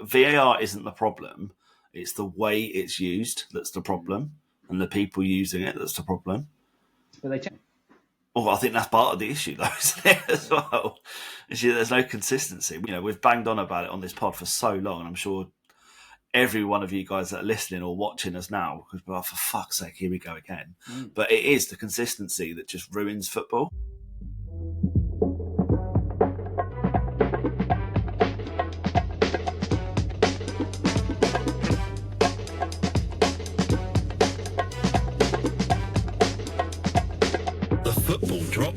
VAR isn't the problem. It's the way it's used that's the problem, and the people using it that's the problem. But they change. Well, I think that's part of the issue, though, isn't it, as well? There's no consistency. We've banged on about it on this pod for so long, and I'm sure every one of you guys that are listening or watching us now could be like, for fuck's sake, here we go again. But it is the consistency that just ruins football.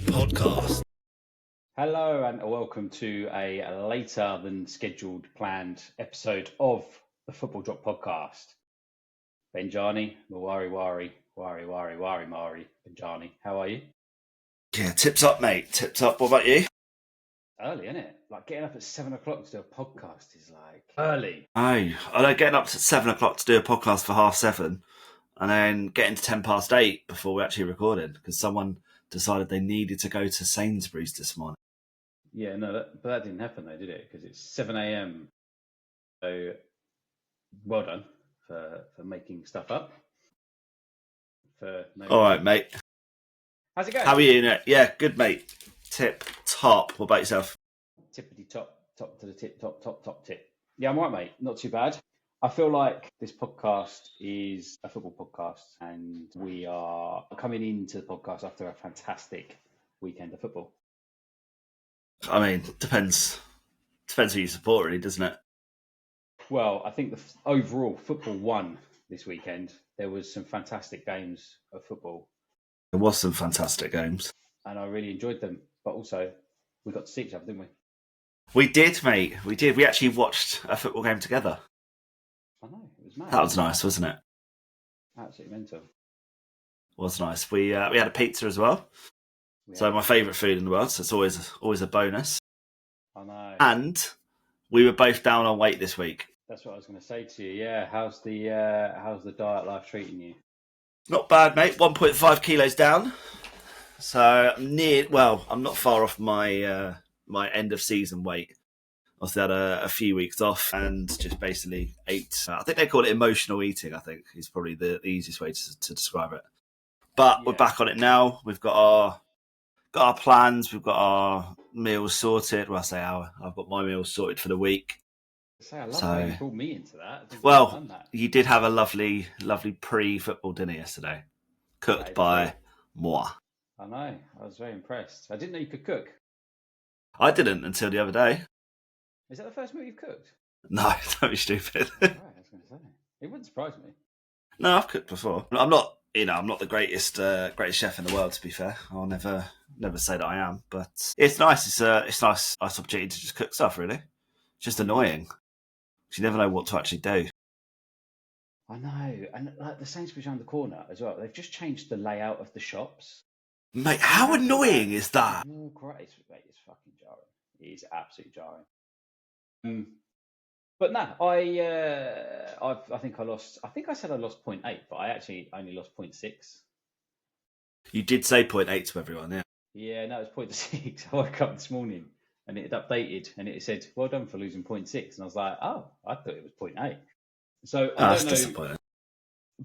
Podcast. Hello and welcome to a later than scheduled planned episode of the Football Drop Podcast. Benjani, Mari, Benjani, how are you? Yeah, tips up, mate. Tips up. What about you? Early, isn't it? Like getting up at 7 o'clock to do a podcast is like early. I know getting up at 7 o'clock to do a podcast for 7:30 and then getting to 8:10 before we actually recorded because someone decided they needed to go to Sainsbury's this morning. Yeah, no, but that didn't happen though, did it? Because it's 7 a.m. So, well done for making stuff up. All right, mate. How's it going? How are you, Nick? Yeah, good, mate. Tip top. What about yourself? Tippity top to the tip, top tip. Yeah, I'm all right, mate. Not too bad. I feel like this podcast is a football podcast and we are coming into the podcast after a fantastic weekend of football. I mean, depends who you support, really, doesn't it? Well, I think the overall football won this weekend. There was some fantastic games of football. There was some fantastic games. And I really enjoyed them. But also, we got to see each other, didn't we? We did, mate. We did. We actually watched a football game together. I know, it was mad. That was nice, wasn't it? Absolutely mental. It was nice. We had a pizza as well. So my favourite food in the world, so it's always a bonus. I know. And we were both down on weight this week. That's what I was going to say to you. Yeah, how's the diet life treating you? Not bad, mate. 1.5 kilos down. So I'm not far off my my end of season weight. I had a few weeks off and just basically ate. I think they call it emotional eating. I think is probably the easiest way to describe it. But We're back on it now. We've got our plans. We've got our meals sorted. Well, I say I've got my meals sorted for the week. I love how you pulled me into that. Well, you did have a lovely pre-football dinner yesterday, cooked by moi. I know. I was very impressed. I didn't know you could cook. I didn't until the other day. Is that the first meal you've cooked? No, don't be stupid. Right, I was going to say. It wouldn't surprise me. No, I've cooked before. I'm not the greatest chef in the world. To be fair, I'll never say that I am. But it's nice. It's nice opportunity to just cook stuff. Really, it's just annoying. You never know what to actually do. I know, and like the Sainsbury's around the corner as well. They've just changed the layout of the shops. Mate, how annoying is that? Oh, great! It's fucking jarring. It is absolutely jarring. But no, I think I lost. I think I said I lost 0.8, but I actually only lost 0.6. You did say 0.8 to everyone, yeah? Yeah, no, it was 0.6. I woke up this morning and it had updated and it said, "Well done for losing 0.6." And I was like, "Oh, I thought it was 0.8." So I that's don't know, disappointing.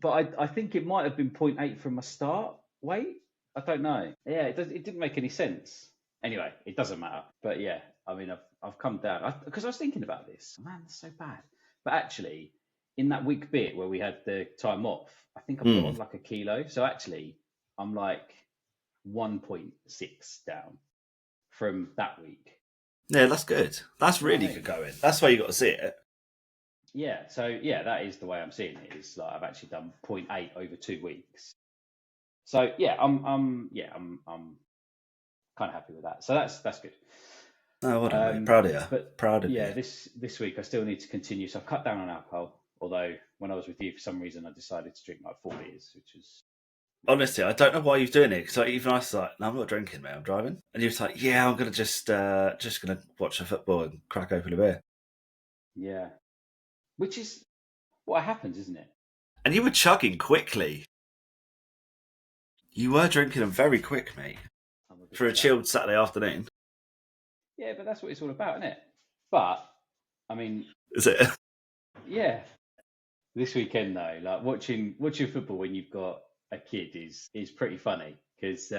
but I think it might have been 0.8 from my start weight. I don't know. Yeah, it didn't make any sense. Anyway, it doesn't matter. But yeah, I mean, I've come down because I was thinking about this. Man, that's so bad. But actually, in that week bit where we had the time off, I think I put on like a kilo. So actually, I'm like 1.6 down from that week. Yeah, that's good. That's really good going. That's why you got to see it. Yeah. So yeah, that is the way I'm seeing it. Is like I've actually done 0.8 over 2 weeks. So yeah, I'm kind of happy with that. So that's good. Oh, well done, mate. Proud of you. But proud of you. Yeah, this week I still need to continue. So I've cut down on alcohol. Although when I was with you, for some reason I decided to drink like 4 beers, which was. Honestly, I don't know why you're doing it. Because even I was like, "No, I'm not drinking, mate. I'm driving." And you was like, "Yeah, I'm gonna just gonna watch the football and crack open a beer." Yeah, which is what happens, isn't it? And you were chugging quickly. You were drinking them very quick, mate. For a chilled Saturday afternoon. Yeah, but that's what it's all about, isn't it? But I mean, is it? Yeah. This weekend though, like watching football when you've got a kid is pretty funny because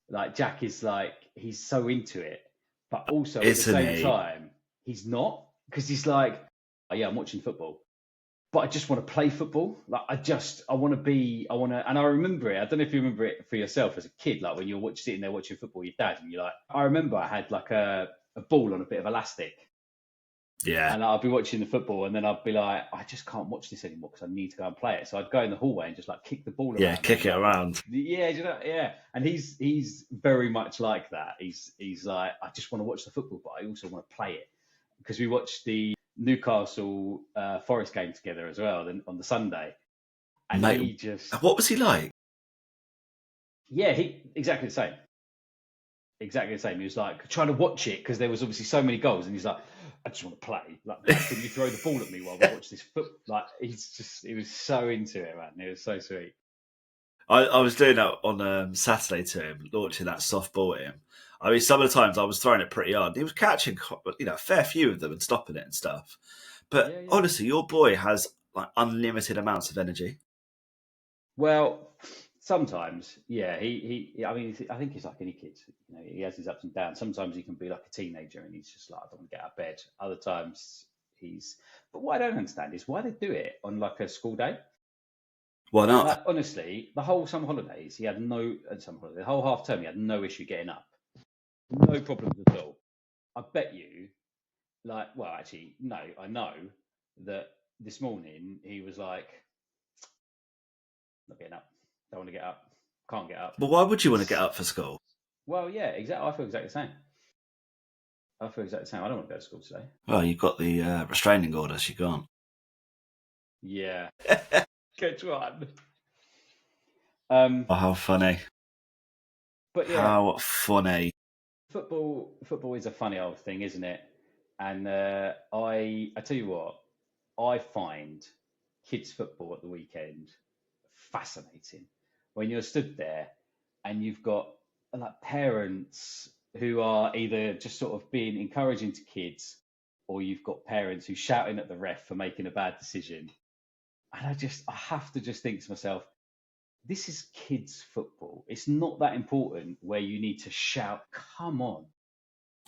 like Jack is like he's so into it, but also at the Isn't same he? time he's not because he's like, oh, yeah, I'm watching football, but I just want to play football. Like I want to, and I remember it. I don't know if you remember it for yourself as a kid, like when you're sitting there watching football with your dad, and you're like, I remember I had like a ball on a bit of elastic. Yeah. And I'll be watching the football, and then I'll be like, I just can't watch this anymore because I need to go and play it. So I'd go in the hallway and just like kick the ball Yeah, around. kick And it like, around. yeah, yeah. And he's very much like that. He's like, I just want to watch the football, but I also want to play it because we watched the Newcastle Forest game together as well on the Sunday, and Mate, he just what was he like? yeah, he exactly the same. Exactly the same. He was like trying to watch it because there was obviously so many goals, and he's like, I just want to play. Like, Dad, can you throw the ball at me while we watch this foot? Like, he was so into it, man. It was so sweet. I was doing that on Saturday to him, launching that soft ball at him. I mean, some of the times I was throwing it pretty hard. He was catching, a fair few of them and stopping it and stuff. But Yeah, yeah. honestly, your boy has like unlimited amounts of energy. Well, sometimes, yeah. I mean, I think he's like any kid. You know, he has his ups and downs. Sometimes he can be like a teenager, and he's just like, I don't want to get out of bed. Other times, he's. But what I don't understand is why they do it on like a school day. Why Like not? honestly, the whole summer holidays, he had no summer holiday, the whole half term, he had no issue getting up, no problems at all. I bet you, like, well, actually, no, I know that this morning he was like, not getting up, don't want to get up, can't get up. But why would you want to get It's up for school? well, yeah, exactly. I feel exactly the same. I feel exactly the same. I don't want to go to school today. Well, you've got the restraining orders. You can't. Yeah, good one. Oh, how funny! But yeah, How funny! football is a funny old thing, isn't it? And I tell you what, I find kids football at the weekend fascinating. When you're stood there and you've got like parents who are either just sort of being encouraging to kids, or you've got parents who shouting at the ref for making a bad decision. And I have to just think to myself, this is kids football. It's not that important where you need to shout, come on.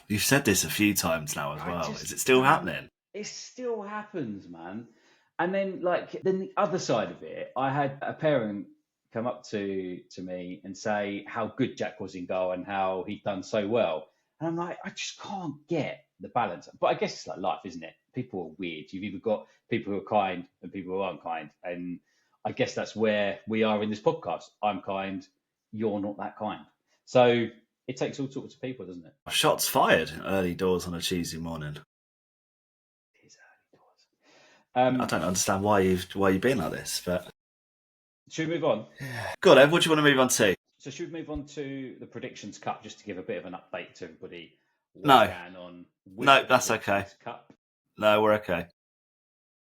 You've said this a few times now as I well. Is just it still don't. happening? It still happens, man. And then, then the other side of it, I had a parent come up to me and say how good Jack was in goal and how he'd done so well. And I'm like, I just can't get the balance. But I guess it's like life, isn't it? People are weird. You've either got people who are kind and people who aren't kind. And I guess that's where we are in this podcast. I'm kind, you're not that kind. So it takes all sorts of people, doesn't it? Shots fired early doors on a Tuesday morning. It is early doors. I don't understand why you've been like this, but Should we move on? go on, Ed. What do you want to move on to? So should we move on to the predictions cup just to give a bit of an update to everybody what's No, going on with no, the that's okay. predictions cup? No, we're okay.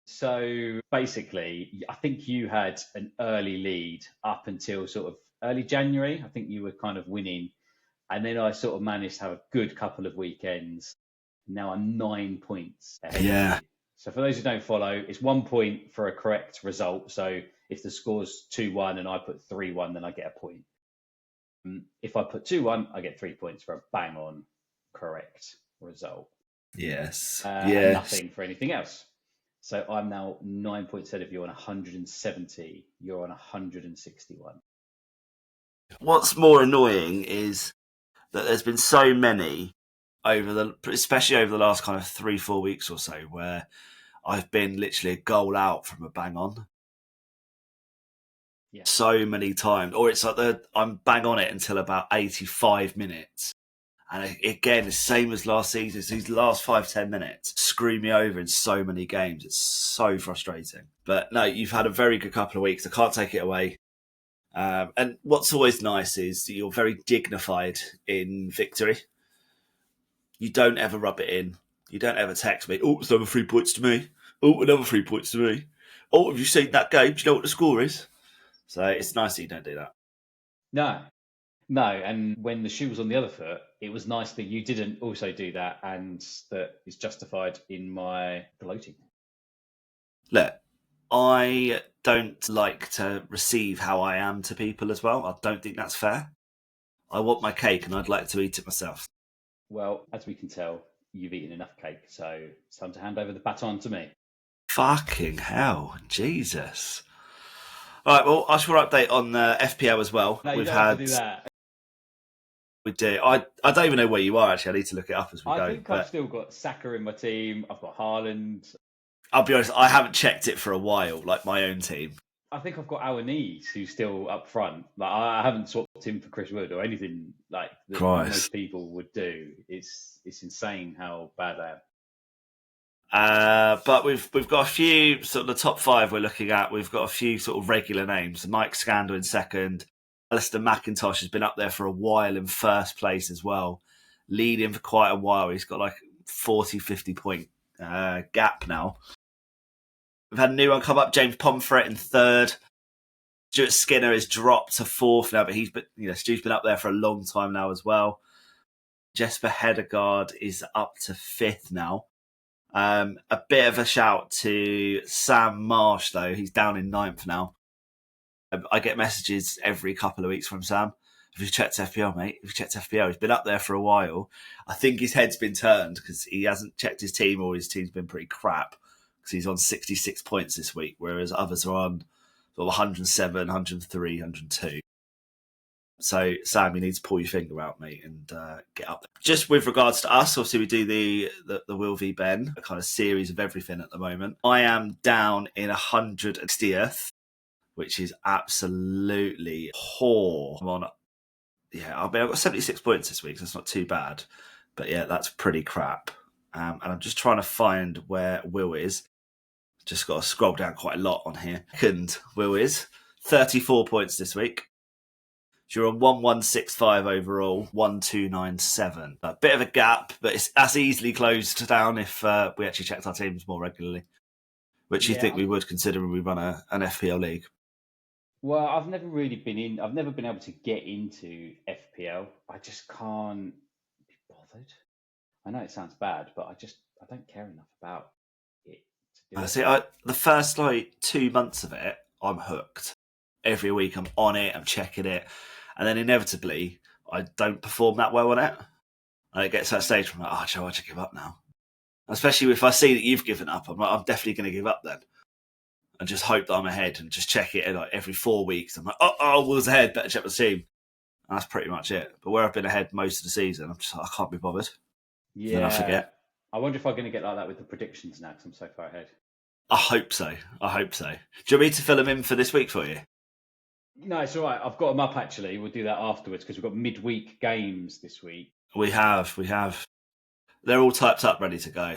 So basically, I think you had an early lead up until sort of early January. I think you were kind of winning, and then I sort of managed to have a good couple of weekends. Now I'm 9 points ahead of Yeah, you. So for those who don't follow, it's 1 point for a correct result. So if the score's 2-1 and I put 3-1, then I get a point. If I put 2-1, I get 3 points for a bang on correct result. yes, And yes. nothing for anything else. So I'm now 9 points ahead of you on 170. You're on 161. What's more annoying is that there's been so many especially over the last kind of 3-4 weeks or so, where I've been literally a goal out from a bang on. Yeah. So many times, or it's like I'm bang on it until about 85 minutes. And again, the same as last season, these last 5-10 minutes screw me over in so many games. It's so frustrating. But no, you've had a very good couple of weeks. I can't take it away. And what's always nice is that you're very dignified in victory. You don't ever rub it in. You don't ever text me, oh, it's another 3 points to me. Oh, another 3 points to me. Oh, have you seen that game? Do you know what the score is? So it's nice that you don't do that. No. And when the shoe was on the other foot, it was nice that you didn't also do that, and that is justified in my gloating. look, I don't like to receive how I am to people as well. I don't think that's fair. I want my cake and I'd like to eat it myself. Well, as we can tell, you've eaten enough cake, so it's time to hand over the baton to me. Fucking hell, Jesus. All right, well, I shall update on FPL as well. No, you don't have to do that. We do. I don't even know where you are, actually. I need to look it up as we go. I think I've still got Saka in my team. I've got Haaland. I'll be honest, I haven't checked it for a while, like my own team. I think I've got Aouanise, who's still up front. Like I haven't swapped him for Chris Wood or anything like that most people would do. It's insane how bad I am. But we've got a few sort of the top five we're looking at. We've got a few sort of regular names. Mike Scandal in second. Alistair McIntosh has been up there for a while in first place as well, leading for quite a while. He's got like 40, 50 point gap now. We've had a new one come up, James Pomfret in third. Stuart Skinner is dropped to fourth now, but Stu's been up there for a long time now as well. Jesper Hedegaard is up to fifth now. A bit of a shout to Sam Marsh, though. He's down in ninth now. I get messages every couple of weeks from Sam. Have you checked FPL, mate? Have you checked FPL? He's been up there for a while. I think his head's been turned because he hasn't checked his team, or his team's been pretty crap because he's on 66 points this week, whereas others are on sort of 107, 103, 102. So, Sam, you need to pull your finger out, mate, and get up there. Just with regards to us, obviously we do the Will v Ben, a kind of series of everything at the moment. I am down in 160th, which is absolutely poor. I'm on, I've got 76 points this week, so it's not too bad. But yeah, that's pretty crap. And I'm just trying to find where Will is. Just got to scroll down quite a lot on here. Second, Will is 34 points this week. So you're on 1165 overall, 1297. A bit of a gap, but that's easily closed down if we actually checked our teams more regularly, which you think we would, considering we run an FPL league. Well, I've never been able to get into FPL. I just can't be bothered. I know it sounds bad, but I don't care enough about it to do it. The first 2 months of it, I'm hooked. Every week I'm on it, I'm checking it. And then inevitably, I don't perform that well on it. And it gets to that stage where I'm like, Joe, I should give up now. Especially if I see that you've given up, I'm like, I'm definitely going to give up then. And just hope that I'm ahead and just check it every 4 weeks. I'm like, Will's ahead, better check the team. And that's pretty much it. But where I've been ahead most of the season, I can't be bothered. Yeah. Then I forget. I wonder if I'm going to get like that with the predictions now because I'm so far ahead. I hope so. Do you want me to fill them in for this week for you? No, it's all right. I've got them up, actually. We'll do that afterwards because we've got midweek games this week. We have. They're all typed up, ready to go.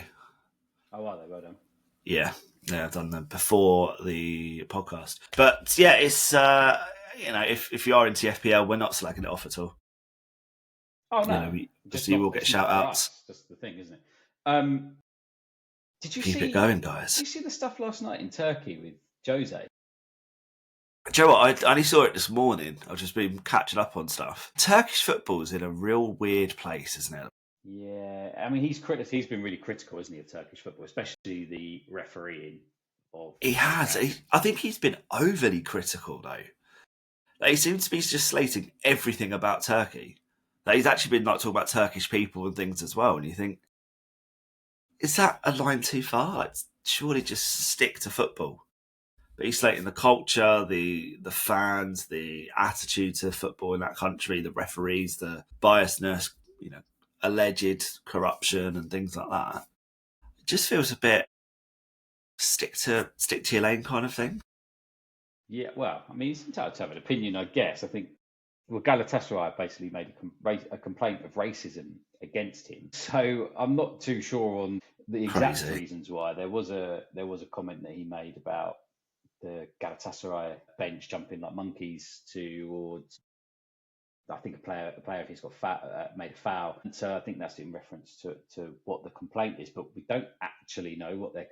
Oh, are they? Well done. Yeah, I've done them before the podcast. But yeah, it's, if you are into FPL, we're not slagging it off at all. Oh, no. You will get shout-outs. That's the thing, isn't it? Did you Keep it going, guys. Did you see the stuff last night in Turkey with Jose? Do you know what? I only saw it this morning. I've just been catching up on stuff. Turkish football's in a real weird place, isn't it? Yeah, I mean, he's been really critical, isn't he, of Turkish football, especially the refereeing. He has. I think he's been overly critical, though. He seems to be just slating everything about Turkey. He's actually been talking about Turkish people and things as well. And you think, is that a line too far? Surely just stick to football. But he's slating the culture, the fans, the attitude to football in that country, the referees, the biasness, alleged corruption and things like that. It just feels a bit stick to your lane kind of thing. Yeah, well, I mean, he's entitled to have an opinion, I guess. I think Galatasaray basically made a complaint of racism against him. So I'm not too sure on the exact reasons why. There was a comment that he made about the Galatasaray bench jumping like monkeys towards, I think a player of his got made a foul, and so I think that's in reference to what the complaint is. But we don't actually know what the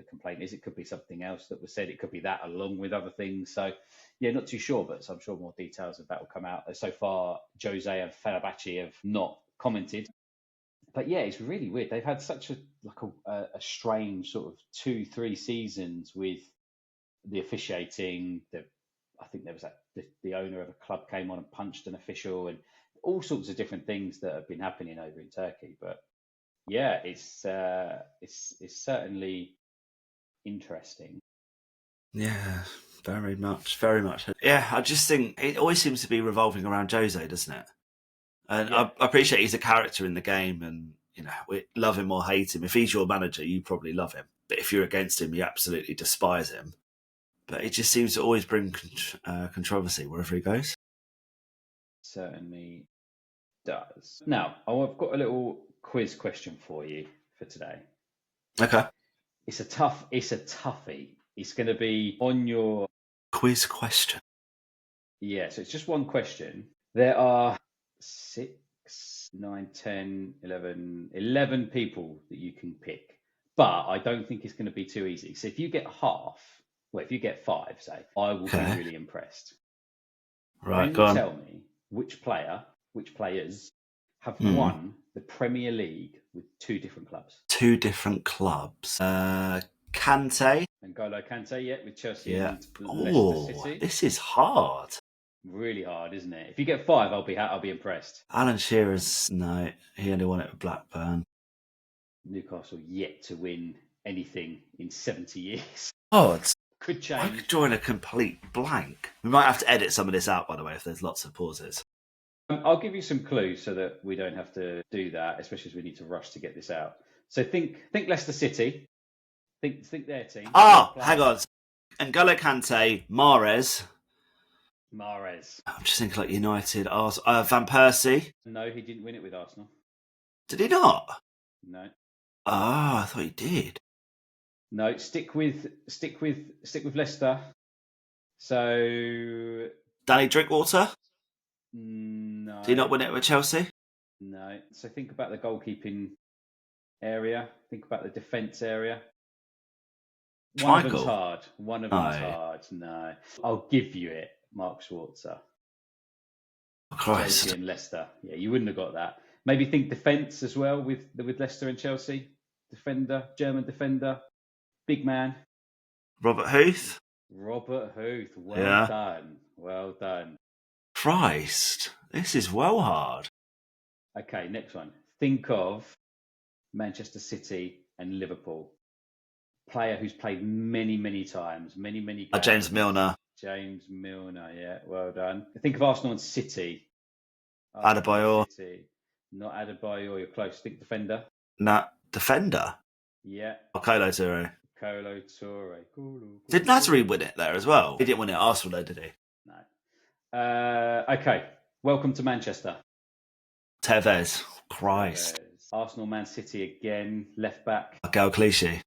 complaint is. It could be something else that was said. It could be that along with other things. So yeah, not too sure, but I'm sure more details of that will come out. So far, Jose and Fenerbahce have not commented. but yeah, it's really weird. They've had such a strange sort of 2-3 seasons with the officiating. I think there was the owner of a club came on and punched an official, and all sorts of different things that have been happening over in Turkey. But yeah, it's certainly interesting. Yeah, very much, very much. Yeah, I just think it always seems to be revolving around Jose, doesn't it? And Yeah. I appreciate he's a character in the game, and we love him or hate him. If he's your manager, you probably love him. But if you're against him, you absolutely despise him. But it just seems to always bring controversy wherever he goes. Certainly does. Now, I've got a little quiz question for you for today. Okay. It's a toughie. It's going to be on your Quiz question. Yeah, so it's just one question. There are 6, 9, 10, 11 people that you can pick, but I don't think it's going to be too easy. So if you get if you get 5, say, I will be really impressed. Right, Can go you on. tell me which players have won the Premier League with 2 different clubs? 2 different clubs. Kante. N'Golo Kante, yeah, with Chelsea Yeah. and Leicester City. This is hard. Really hard, isn't it? If you get 5, I'll be impressed. Alan Shearer's, no, he only won it with Blackburn. Newcastle yet to win anything in 70 years. Odds. Could change. I'm drawing a complete blank. We might have to edit some of this out, by the way, if there's lots of pauses. I'll give you some clues so that we don't have to do that, especially as we need to rush to get this out. So think Leicester City. Think their team. Hang on. N'Golo Kante, Mahrez. I'm just thinking like United, Arsenal. Van Persie. No, he didn't win it with Arsenal. Did he not? No. I thought he did. No, stick with Leicester. So Danny Drinkwater. no. Did he not win it with Chelsea? No. So think about the goalkeeping area. Think about the defence area. One of them's hard. No. I'll give you it. Mark Schwarzer. Christ. Chelsea and Leicester. Yeah, you wouldn't have got that. Maybe think defence as well with Leicester and Chelsea. German defender, big man. Robert Huth. Well done. Christ, this is well hard. Okay, next one. Think of Manchester City and Liverpool. Player who's played many times, many games. James Milner. Yeah, well done. Think of Arsenal and City. Adebayor. Not Adebayor, you're close. Think defender. Defender? Yeah. Kolo Touré. Did Nasri win it there as well? He didn't win it at Arsenal though, did he? No. Okay, welcome to Manchester. Tevez. Christ. Arsenal, Man City again. Left back. Gal Clichy.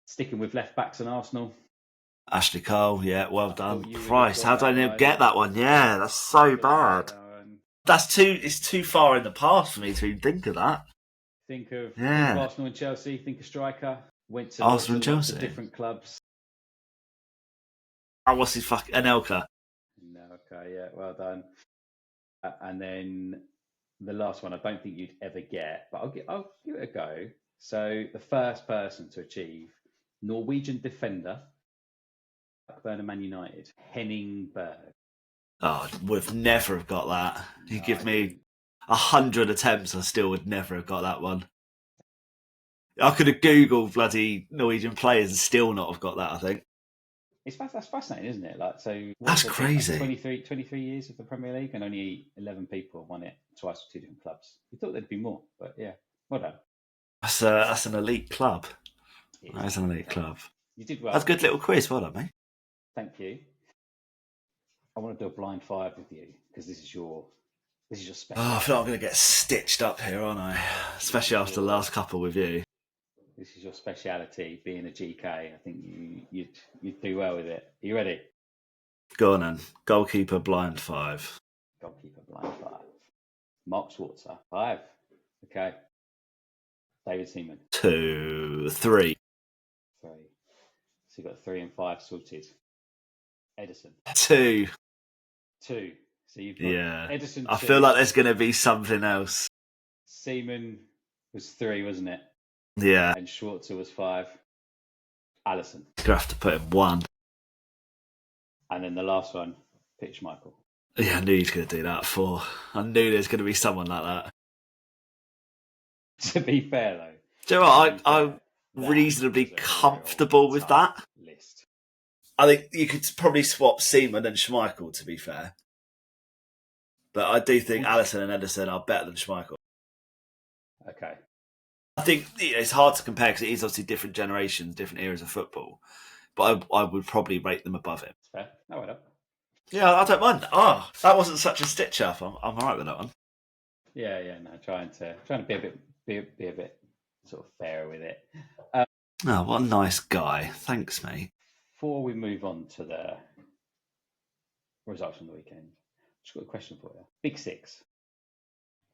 Sticking with left backs and Arsenal. Ashley Cole, yeah, well done. Christ, how did I not get that one? Yeah, that's so bad. It's too far in the past for me to even think of that. Think of Arsenal and Chelsea. Think of striker. Went to Arsenal and Chelsea. Different clubs. What's his Anelka? No, okay, yeah, well done. And then the last one, I don't think you'd ever get, but I'll give it a go. So the first person to achieve Norwegian defender, Blackburn and Man United, Henning Berg. Oh, would never have got that. You give me 100 attempts, I still would never have got that one. I could have Googled bloody Norwegian players and still not have got that, I think. That's fascinating, isn't it? That's crazy. 23 years of the Premier League and only 11 people won it twice with 2 different clubs. We thought there'd be more, but yeah, well done. That's an elite club. That's an elite club. You did well. That's a good little quiz. Well done, mate. Thank you. I want to do a blind 5 with you because this is your special. I feel like I'm going to get stitched up here, aren't I? Especially after the last couple with you. This is your speciality, being a GK. I think you'd do well with it. Are you ready? Go on then. Goalkeeper blind 5. Goalkeeper blind 5. Mark Schwarzer 5. Okay. David Seaman 2, 3. 3. So you've got 3 and 5 sorted. Edison 2. 2. So you've got Edison 2. I feel like there's going to be something else. Seaman was 3, wasn't it? Yeah. And Schwarzer was 5. Alisson. Gonna have to put him 1. And then the last one, Pitch Michael. Yeah, I knew he was going to do that 4. I knew there's going to be someone like that. To be fair, though. Do you know what? I'm reasonably comfortable with that. List. I think you could probably swap Seaman and Schmeichel, to be fair. But I do think Alisson and Ederson are better than Schmeichel. Okay. I think it's hard to compare because it is obviously different generations, different eras of football. But I would probably rate them above him. That's fair. No, I don't. Yeah, I don't mind. Oh, that wasn't such a stitch up. I'm all right with that one. Yeah, no, trying to be a bit sort of fair with it. Oh, what a nice guy. Thanks, mate. Before we move on to the results from the weekend, I've just got a question for you. Big Six.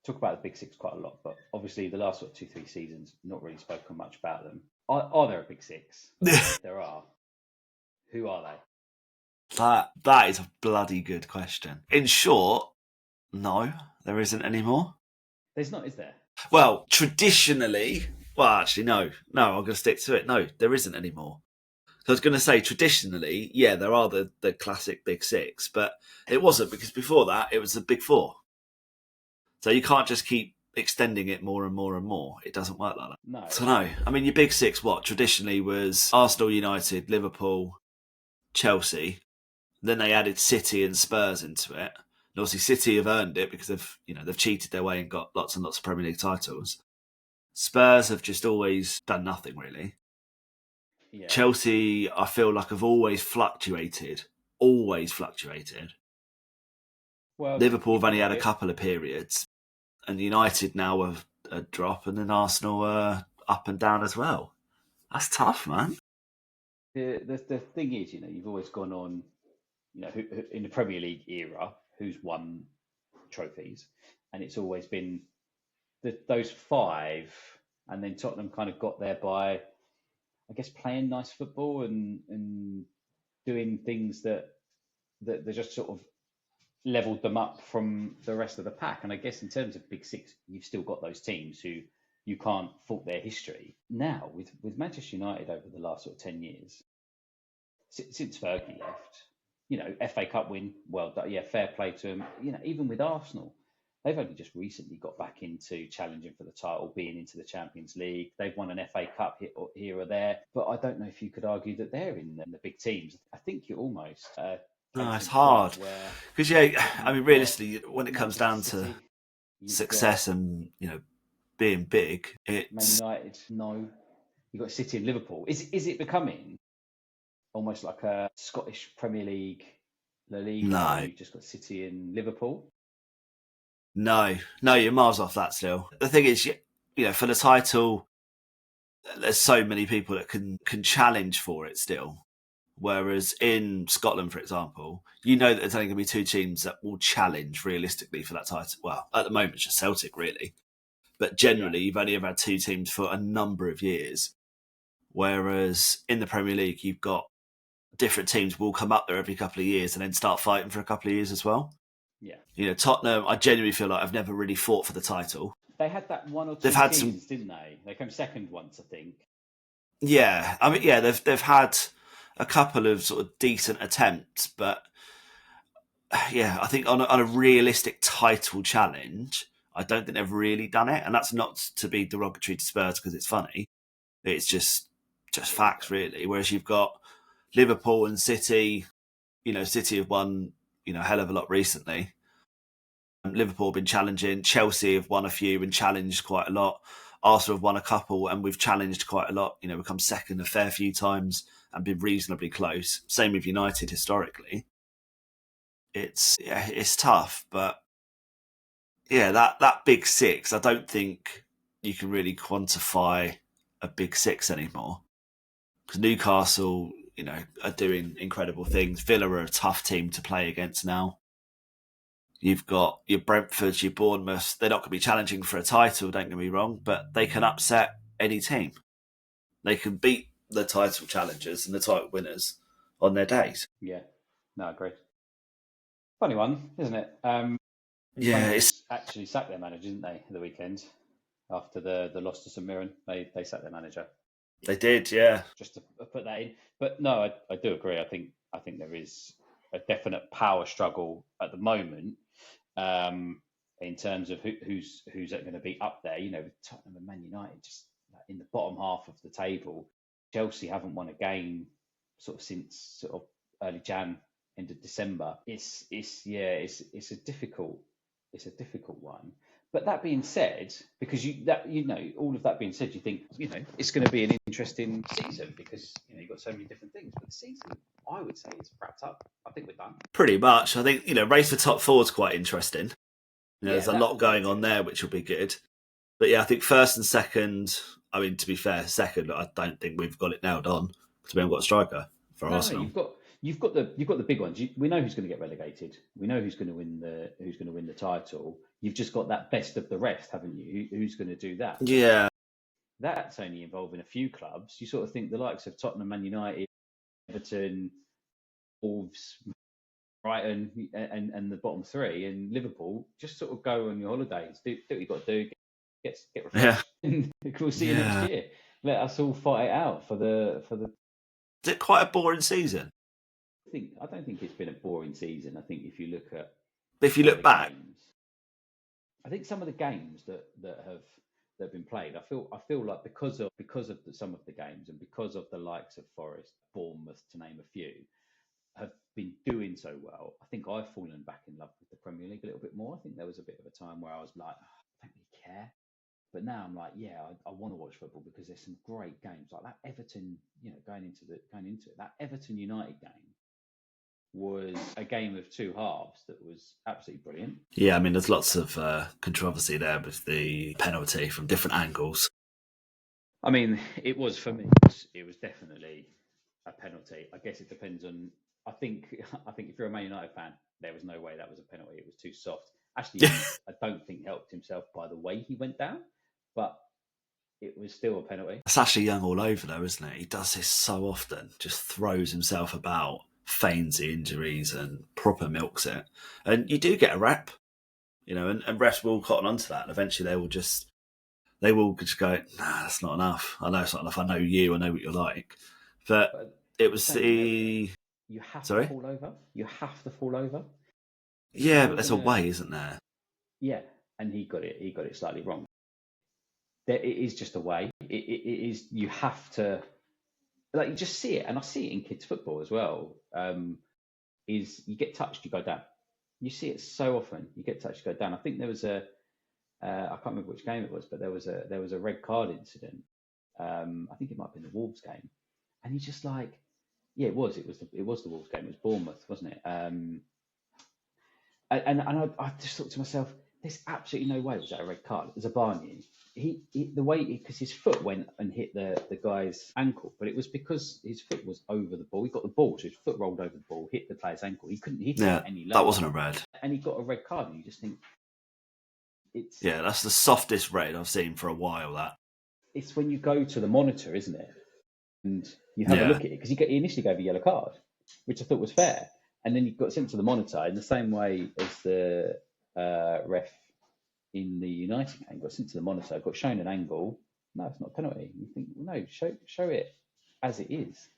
Talk about the Big Six quite a lot, but obviously the last 2-3 seasons, not really spoken much about them. Are there a Big Six? If there are, who are they? That is a bloody good question. In short, no, there isn't anymore. There's not, is there? Well, traditionally, actually, no, I'm going to stick to it. No, there isn't anymore. So I was going to say, traditionally, yeah, there are the classic Big Six, but it wasn't because before that, it was the Big Four. So you can't just keep extending it more and more and more. It doesn't work like that. No. So no, I mean, your Big Six, traditionally was Arsenal, United, Liverpool, Chelsea. Then they added City and Spurs into it. And obviously, City have earned it because they've cheated their way and got lots and lots of Premier League titles. Spurs have just always done nothing really. Yeah. Chelsea, I feel like have always fluctuated. Well, Liverpool have only had a couple of periods, and United now have a drop, and then Arsenal are up and down as well. That's tough, man. The thing is, you've always gone on, who, in the Premier League era, who's won trophies, and it's always been those 5, and then Tottenham kind of got there by, I guess, playing nice football and doing things that they just sort of leveled them up from the rest of the pack. And I guess in terms of Big Six, you've still got those teams who you can't fault their history. Now, with Manchester United over the last sort of 10 years, since Fergie left, FA Cup win, well done. Yeah, fair play to them. Even with Arsenal, they've only just recently got back into challenging for the title, being into the Champions League. They've won an FA Cup here or there. But I don't know if you could argue that they're in the big teams. I think you're almost... no, it's hard. Because, I mean, realistically, when it comes down to success and, being big, it's... Man United, no. You've got City and Liverpool. Is it becoming almost like a Scottish Premier League, La Liga? No. You've just got City and Liverpool? No, you're miles off that still. The thing is, for the title, there's so many people that can challenge for it still. Whereas in Scotland, for example, that there's only going to be 2 teams that will challenge realistically for that title. Well, at the moment, it's just Celtic, really. But generally, you've only ever had 2 teams for a number of years. Whereas in the Premier League, you've got different teams will come up there every couple of years and then start fighting for a couple of years as well. Yeah. Tottenham, I genuinely feel like I've never really fought for the title. They had that 1 or 2 seasons, didn't they? They came second once, I think. Yeah. I mean, they've had a couple of sort of decent attempts, but I think on a realistic title challenge, I don't think they've really done it. And that's not to be derogatory to Spurs because it's funny. It's just facts, really. Whereas you've got Liverpool and City, City have won, a hell of a lot recently. Liverpool have been challenging. Chelsea have won a few and challenged quite a lot. Arsenal have won a couple and we've challenged quite a lot. We've come second a fair few times and been reasonably close. Same with United historically. It's tough, but that Big Six, I don't think you can really quantify a Big Six anymore. Because Newcastle, are doing incredible things. Villa are a tough team to play against now. You've got your Brentfords, your Bournemouth. They're not going to be challenging for a title, don't get me wrong, but they can upset any team. They can beat the title challengers and the title winners on their days. Yeah, no, I agree. Funny one, isn't it? It's actually sacked their manager, didn't they, at the weekend? after the loss to St Mirren. They sacked their manager. They did, yeah. Just to put that in. But no, I do agree. I think there is a definite power struggle at the moment in terms of who's going to be up there. With Tottenham and Man United just in the bottom half of the table. Chelsea haven't won a game sort of since sort of early Jan, end of December. It's a difficult one. But that being said, because all of that being said, you think it's going to be an interesting season because you've got so many different things. But the season, I would say, is wrapped up. I think we're done. Pretty much. I think race for top four is quite interesting. There's a lot going on there, which will be good. But yeah, I think first and second. I mean, to be fair, second, I don't think we've got it nailed on because we haven't got a striker for Arsenal. You've got the big ones. We know who's going to get relegated. We know who's going to win the title. You've just got that best of the rest, haven't you? Who's going to do that? Yeah. That's only involving a few clubs. You sort of think the likes of Tottenham, Man United, Everton, Wolves, Brighton, and the bottom three, and Liverpool, just sort of go on your holidays. Do what you've got to do. Get refreshed. Yeah. We'll see you next year. Let us all fight it out for the. Is it quite a boring season? I don't think it's been a boring season. I think if you look back, games, I think some of the games that have been played, I feel like because of some of the games and because of the likes of Forest, Bournemouth, to name a few, have been doing so well. I think I've fallen back in love with the Premier League a little bit more. I think there was a bit of a time where I was like, I don't really care. But now I'm like, yeah, I want to watch football because there's some great games like that. Everton, going into it, that Everton United game was a game of two halves that was absolutely brilliant. Yeah, I mean, there's lots of controversy there with the penalty from different angles. I mean, it was for me. It was definitely a penalty. I guess it depends on. I think if you're a Man United fan, there was no way that was a penalty. It was too soft. Actually, I don't think helped himself by the way he went down, but it was still a penalty. It's Ashley Young all over, though, isn't it? He does this so often, just throws himself about, feigns the injuries, and proper milks it. And you do get a rep, and refs will cotton onto that, and eventually they will just go, nah, that's not enough. I know it's not enough. I know you. I know what you're like. But it was the. You have to fall over. You have to fall over. Yeah, but there's a way, isn't there? Yeah, and he got it slightly wrong. It is just a way. It is. You have to, you just see it, and I see it in kids' football as well. Is you get touched, you go down. You see it so often. You get touched, you go down. I think there was I can't remember which game it was, but there was a red card incident. I think it might have been the Wolves game, and he's just like, yeah, it was the Wolves game. It was Bournemouth, wasn't it? And I just thought to myself, there's absolutely no way was that a red card. It was a Barney. Because his foot went and hit the guy's ankle, but it was because his foot was over the ball. He got the ball, so his foot rolled over the ball, hit the player's ankle. He couldn't hit it any lower. That wasn't a red. And he got a red card, and you just think it's. Yeah, that's the softest red I've seen for a while. That. It's when you go to the monitor, isn't it? And you have a look at it because he initially gave a yellow card, which I thought was fair, and then you got sent to the monitor in the same way as the ref in the United game got sent to the monitor, got shown an angle. No, it's not a penalty. You think, well, no, show it as it is.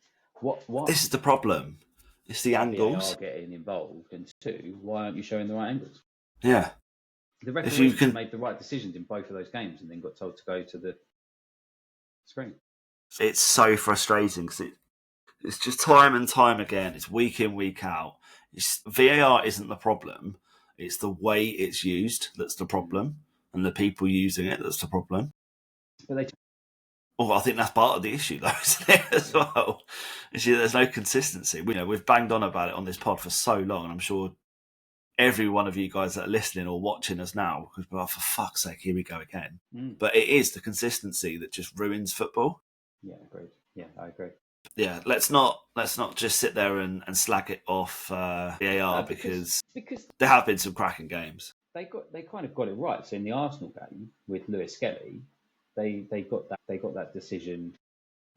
What? This is the problem. It's the angles. VAR getting involved, and two, why aren't you showing the right angles? Yeah. The referee made the right decisions in both of those games, and then got told to go to the screen. It's so frustrating because it's just time and time again. It's week in, week out. VAR isn't the problem. It's the way it's used that's the problem, and the people using it that's the problem. But I think that's part of the issue, though, isn't it, as well? There's no consistency. We've banged on about it on this pod for so long, and I'm sure every one of you guys that are listening or watching us now, because, for fuck's sake, here we go again. But it is the consistency that just ruins football. Yeah, agreed. Yeah, I agree. Yeah, let's not just sit there and slag it off VAR because there have been some cracking games. They kind of got it right. So in the Arsenal game with Lewis Skelly, they got that decision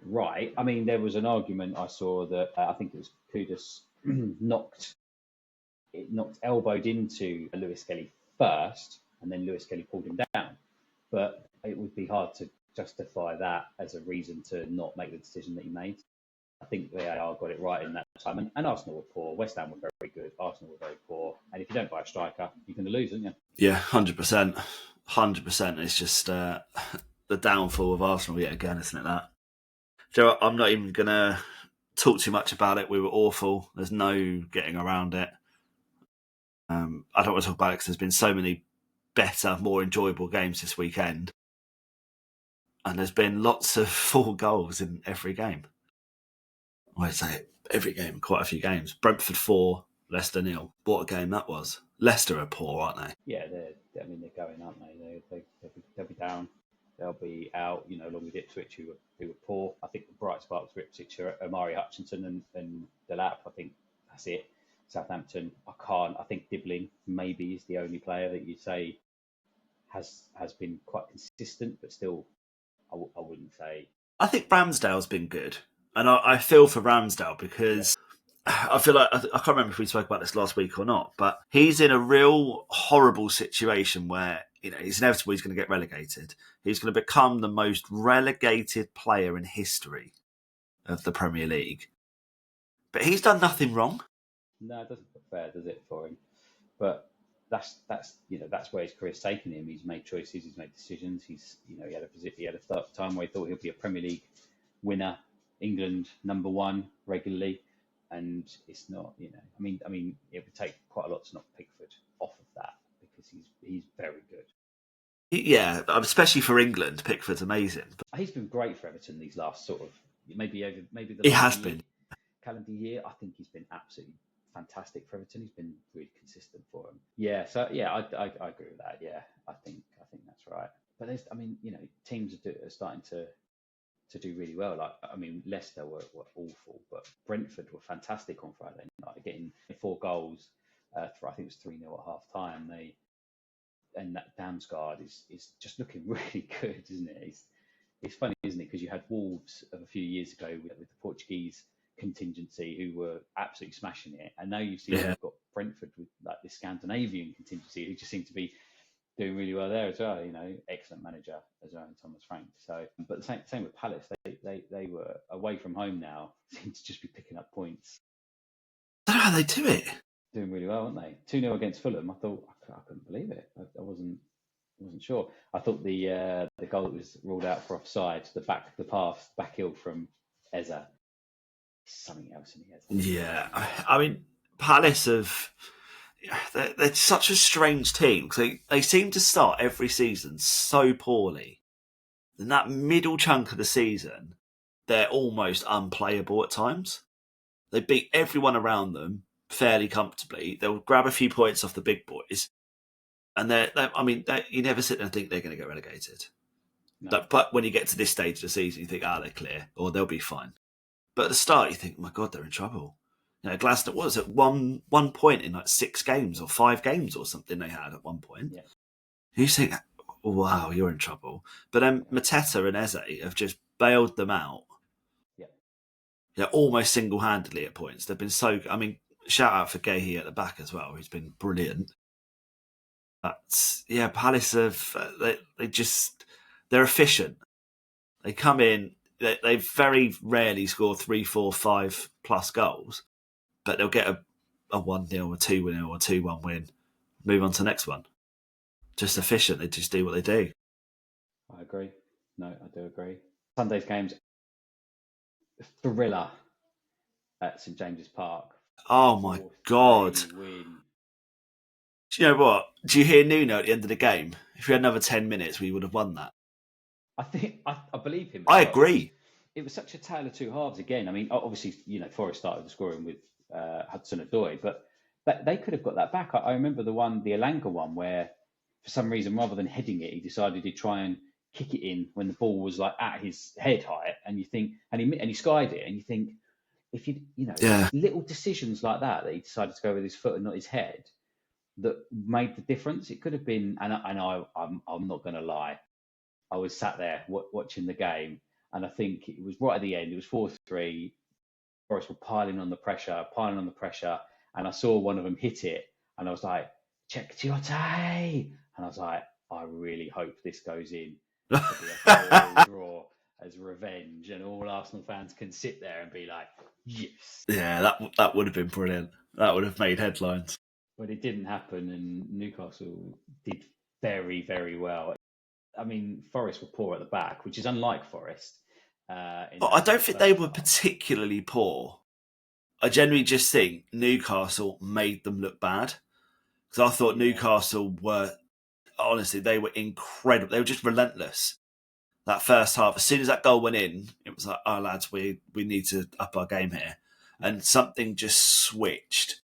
right. I mean, there was an argument I saw that I think it was Kudus elbowed into Lewis Skelly first, and then Lewis Skelly pulled him down. But it would be hard to justify that as a reason to not make the decision that he made. I think the AR got it right in that time. And Arsenal were poor. West Ham were very good. Arsenal were very poor. And if you don't buy a striker, you're going to lose, aren't you? Yeah, 100%. 100%. It's just the downfall of Arsenal yet again, isn't it, that? Joe, I'm not even going to talk too much about it. We were awful. There's no getting around it. I don't want to talk about it because there's been so many better, more enjoyable games this weekend. And there's been lots of 4 goals in every game. I'd say every game, quite a few games. Brentford 4, Leicester 0. What a game that was. Leicester are poor, aren't they? Yeah, they're going, aren't they? They'll be down. They'll be out, along with Ipswich, who were poor. I think the bright sparks for Ipswich are Omari Hutchinson and Delap. I think that's it. Southampton, I think Dibbling maybe is the only player that you say has been quite consistent, but still, I wouldn't say. I think Ramsdale's been good. And I feel for Ramsdale because I feel like, I can't remember if we spoke about this last week or not, but he's in a real horrible situation where, it's inevitable he's going to get relegated. He's going to become the most relegated player in history of the Premier League. But he's done nothing wrong. No, it doesn't look fair, does it, for him? But that's where his career's taken him. He's made choices, he's made decisions. He had a time where he thought he'll be a Premier League winner, England #1 regularly, and it's not. I mean, it would take quite a lot to knock Pickford off of that because he's very good. Yeah, especially for England, Pickford's amazing. He's been great for Everton these last sort of maybe the he has been calendar year. I think he's been absolutely fantastic for Everton. He's been really consistent for them. Yeah, so yeah, I agree with that. Yeah, I think that's right. But teams are starting to do really well. Leicester were awful, but Brentford were fantastic on Friday night, getting 4 goals. I think it was 3-0 at half time. And that Damsgaard is just looking really good, isn't it? It's funny, isn't it? Because you had Wolves of a few years ago with the Portuguese contingency who were absolutely smashing it, and now you've got Brentford with like this Scandinavian contingency who just seem to be doing really well there as well. Excellent manager as well, Thomas Frank. So, but the same with Palace. They were away from home now, seem to just be picking up points. I don't know how they do it. Doing really well, aren't they? 2-0 against Fulham. I thought I couldn't believe it. I wasn't sure. I thought the goal that was ruled out for offside, the back heel from Eze, something else in the Eze. Yeah, I mean Palace they're such a strange team. They seem to start every season so poorly. In that middle chunk of the season, they're almost unplayable at times. They beat everyone around them fairly comfortably. They'll grab a few points off the big boys, and you never sit there and think they're going to get relegated. No. But when you get to this stage of the season, you think, they're clear, or they'll be fine. But at the start, you think, oh my God, they're in trouble. Glasgow was at one point in like 6 games or 5 games or something they had at one point. Yeah. You think, wow, you're in trouble. But then Mateta and Eze have just bailed them out. Yeah, almost single-handedly at points. They've been so. Shout out for Gahey at the back as well. He's been brilliant. But yeah, Palace they're efficient. They come in. They very rarely score 3, 4, 5 plus goals, but they'll get a 1-0, a 2-0, or 2-1 win. Move on to the next one. Just efficient. They just do what they do. I agree. No, I do agree. Sunday's games. Thriller at St James's Park. Oh my God. Win. Do you know what? Do you hear Nuno at the end of the game? If we had another 10 minutes, we would have won that. I believe him. I agree. It was such a tale of two halves again. Obviously, Forest started the scoring with Hudson-Odoi, but they could have got that back. I remember the Elanga one, where for some reason, rather than heading it, he decided he'd try and kick it in when the ball was like at his head height, and you think, and he skied it, and you think, if little decisions like that he decided to go with his foot and not his head, that made the difference. It could have been, and I'm not going to lie, I was sat there watching the game, and I think it was right at the end. It was 4-3. Forest were piling on the pressure, and I saw one of them hit it, and I was like, check Tiote, and I was like, I really hope this goes in. Probably a 4-4 draw as revenge, and all Arsenal fans can sit there and be like, yes. Yeah, that would have been brilliant. That would have made headlines. But it didn't happen, and Newcastle did very, very well. I mean, Forest were poor at the back, which is unlike Forest. But I don't think they were particularly poor. I generally just think Newcastle made them look bad. Because I thought Newcastle were, honestly, they were incredible. They were just relentless. That first half, as soon as that goal went in, it was like, oh, lads, we need to up our game here. And something just switched.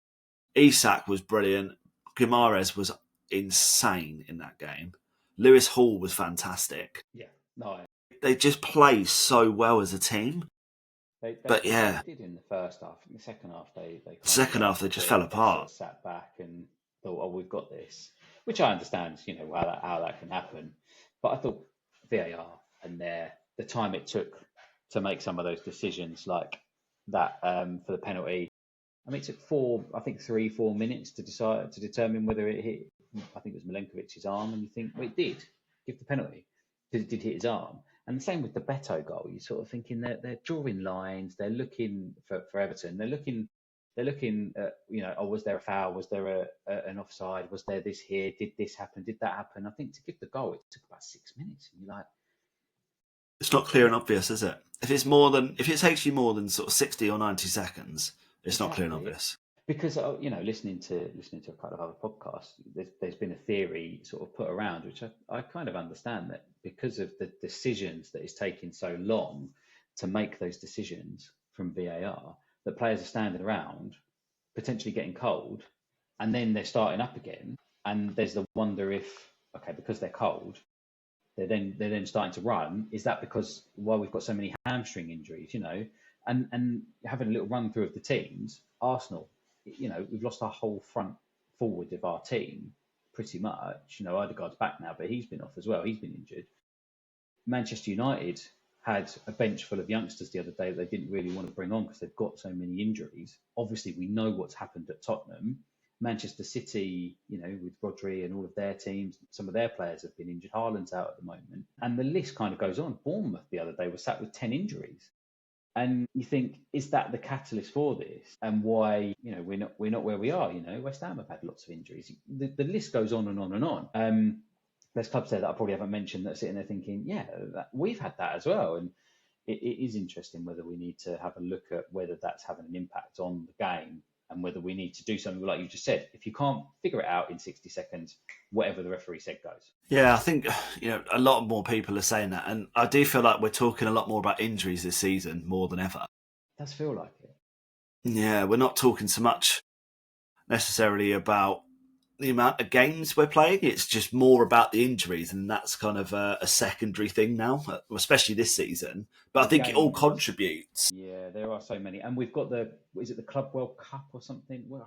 Isak was brilliant. Guimaraes was insane in that game. Lewis Hall was fantastic. Yeah, no, They just play so well as a team. They did in the first half. In the second half, they just fell apart. Sort of sat back and thought, "Oh, we've got this," which I understand. How that can happen. But I thought VAR and the time it took to make some of those decisions, like that for the penalty. I mean, it took 3-4 minutes to determine whether it hit. I think it was Milenkovic's arm, and you think, well, it did. Give the penalty because it did hit his arm. And the same with the Beto goal. You're sort of thinking they're drawing lines. They're looking for Everton. They're looking at, oh, was there a foul? Was there an offside? Was there this here? Did this happen? Did that happen? I think to give the goal, it took about 6 minutes. And you're like, it's not clear and obvious, is it? If it takes you more than sort of 60 or 90 seconds, it's not clear and obvious. Because listening to a couple of other podcasts, there's been a theory sort of put around, which I kind of understand, that because of the decisions that it's taking so long to make those decisions from VAR, that players are standing around potentially getting cold, and then they're starting up again, and there's the wonder if, okay, because they're cold, they're then starting to run. Is that because we've got so many hamstring injuries, and having a little run through of the teams, Arsenal, we've lost our whole front forward of our team pretty much. Odegaard's back now, but he's been off as well. He's been injured. Manchester United had a bench full of youngsters the other day that they didn't really want to bring on because they've got so many injuries. Obviously, we know what's happened at Tottenham. Manchester City, with Rodri and all of their teams, some of their players have been injured. Haaland's out at the moment. And the list kind of goes on. Bournemouth the other day was sat with 10 injuries. And you think, is that the catalyst for this? And why, we're not where we are? West Ham have had lots of injuries. The list goes on and on and on. There's clubs there that I probably haven't mentioned that are sitting there thinking, we've had that as well. And it is interesting whether we need to have a look at whether that's having an impact on the game, and whether we need to do something like you just said. If you can't figure it out in 60 seconds, whatever the referee said goes. Yeah, I think a lot more people are saying that, and I do feel like we're talking a lot more about injuries this season more than ever. It does feel like it. Yeah, we're not talking so much necessarily about the amount of games we're playing. It's just more about the injuries, and that's kind of a secondary thing now, especially this season. But I think it all contributes. Yeah, there are so many. And we've got the Club World Cup or something? Well,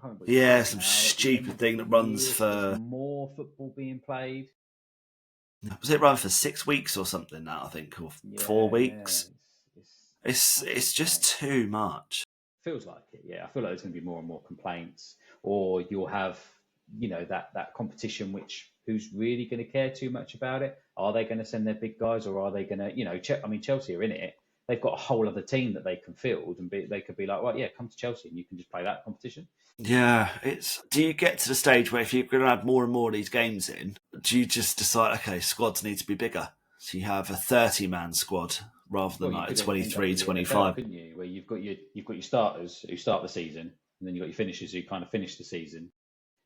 some stupid thing that runs for... more football being played. Was it run for 6 weeks or something now, I think, or 4 weeks? Yeah. It's just too much. Feels like it, yeah. I feel like there's going to be more and more complaints, or you'll have, that competition, which who's really going to care too much about it? Are they going to send their big guys, or are they going to, Chelsea are in it. They've got a whole other team that they can field, and they could be like, well, yeah, come to Chelsea and you can just play that competition. Yeah, do you get to the stage where if you're going to add more and more of these games in, do you just decide, okay, squads need to be bigger? So you have a 30-man squad rather than like a 23, 25. Couldn't you? Where you've got your starters who start the season, and then you've got your finishers who kind of finish the season.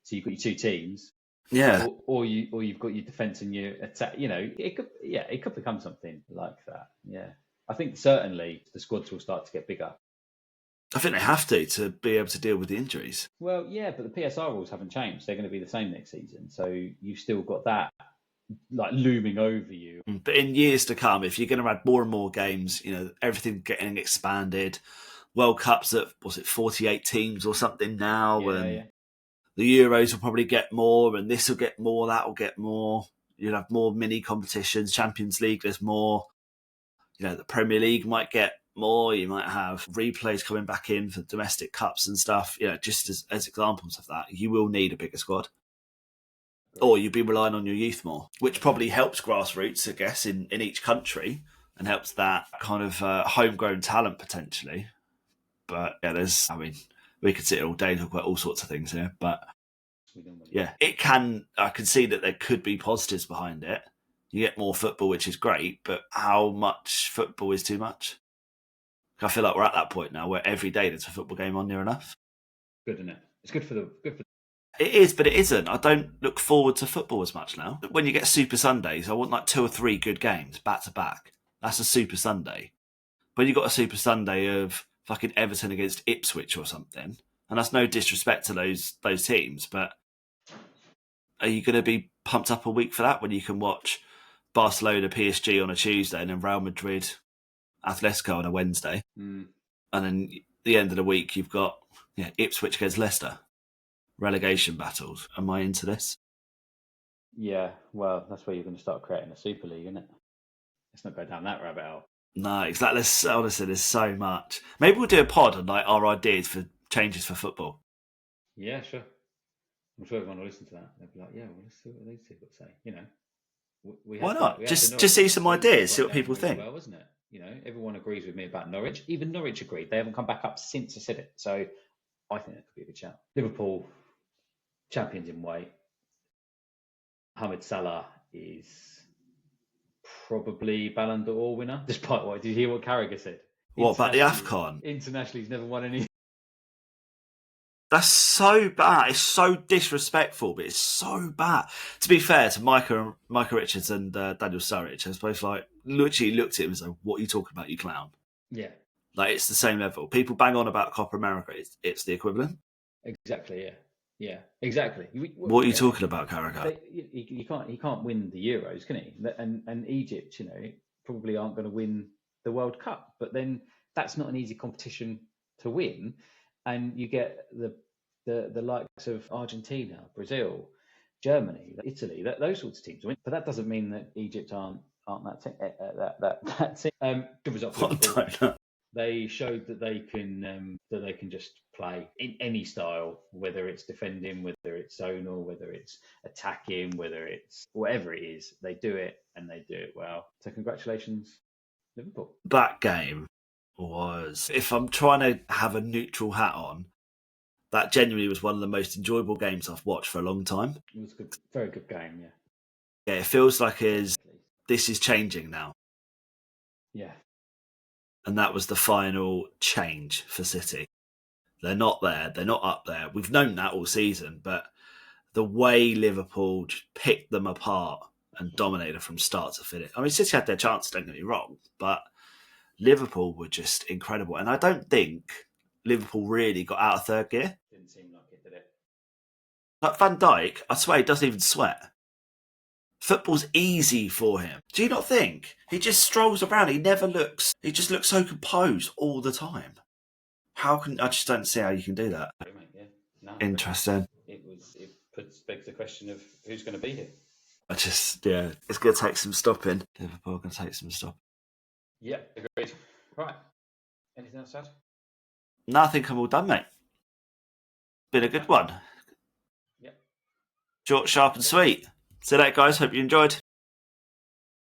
So you've got your two teams. Yeah. Or you've got your defence and your attack. It could become something like that. Yeah. I think certainly the squads will start to get bigger. I think they have to be able to deal with the injuries. Well, yeah, but the PSR rules haven't changed. They're going to be the same next season. So you've still got that like looming over you. But in years to come, if you're going to add more and more games, everything getting expanded, World Cups at, 48 teams or something now, the Euros will probably get more, and this will get more, that will get more. You'll have more mini competitions, Champions League, there's more. The Premier League might get more. You might have replays coming back in for domestic cups and stuff. Just as examples of that, you will need a bigger squad. or you'd be relying on your youth more, which probably helps grassroots, I guess, in each country and helps that kind of homegrown talent potentially. But yeah, we could sit here all day and talk about all sorts of things here, but yeah, I can see that there could be positives behind it. You get more football, which is great, but how much football is too much? I feel like we're at that point now where every day there's a football game on near enough. Good, isn't it? It's good for the. It is, but it isn't. I don't look forward to football as much now. When you get Super Sundays, I want like 2 or 3 good games back to back. That's a Super Sunday. But you got a Super Sunday of fucking Everton against Ipswich or something, and that's no disrespect to those teams, but are you going to be pumped up a week for that when you can watch Barcelona PSG on a Tuesday and then Real Madrid Atletico on a Wednesday? And then the end of the week you've got Ipswich against Leicester. Relegation battles. Am I into this? Yeah, well, that's where you're going to start creating a Super League, isn't it? Let's not go down that rabbit hole. No, exactly. Honestly, there's so much. Maybe we'll do a pod on like our ideas for changes for football. Yeah, sure. I'm sure everyone will listen to that. They'll be like, yeah, well, let's see what these two got to say. You know, why not? Just see some ideas, see what people think. Well, wasn't it? You know, everyone agrees with me about Norwich. Even Norwich agreed. They haven't come back up since I said it. So I think that could be a good shout. Liverpool, champions in weight. Mohamed Salah is probably Ballon d'Or winner. Despite what, did you hear what Carragher said? What about the AFCON? Internationally, he's never won any. That's so bad. It's so disrespectful, but it's so bad. To be fair to Micah Richards and Daniel Sturridge, I suppose literally looked at him and said, "What are you talking about, you clown?" Yeah. Like it's the same level. People bang on about Copa America. It's the equivalent. Exactly. Yeah. Yeah. Exactly. What are you talking about, Carragher? He can't win the Euros, can he? And Egypt, probably aren't going to win the World Cup. But then that's not an easy competition to win. And you get the likes of Argentina, Brazil, Germany, Italy, those sorts of teams win. But that doesn't mean that Egypt aren't that team. Good result for Liverpool. They showed that they can just play in any style, whether it's defending, whether it's zonal, whether it's attacking, whether it's whatever it is. They do it and they do it well. So congratulations, Liverpool. That game was, if I'm trying to have a neutral hat on, that genuinely was one of the most enjoyable games I've watched for a long time. It was a good, very good game, yeah. Yeah, it feels like this is changing now. Yeah. And that was the final change for City. They're not there. They're not up there. We've known that all season, but the way Liverpool just picked them apart and dominated from start to finish. I mean, City had their chance, don't get me wrong, but Liverpool were just incredible. And I don't think Liverpool really got out of third gear. Didn't seem like it, did it? Like Van Dijk, I swear he doesn't even sweat. Football's easy for him. Do you not think? He just strolls around. He just looks so composed all the time. I just don't see how you can do that. Yeah. No, interesting. It begs the question of who's going to be here. It's going to take some stopping. Liverpool going to take some stopping. Yeah, agreed. Right. Anything else, Sad? No, I think I'm all done, mate. Been a good one. Yeah. Short, sharp and sweet. See you later, guys. Hope you enjoyed.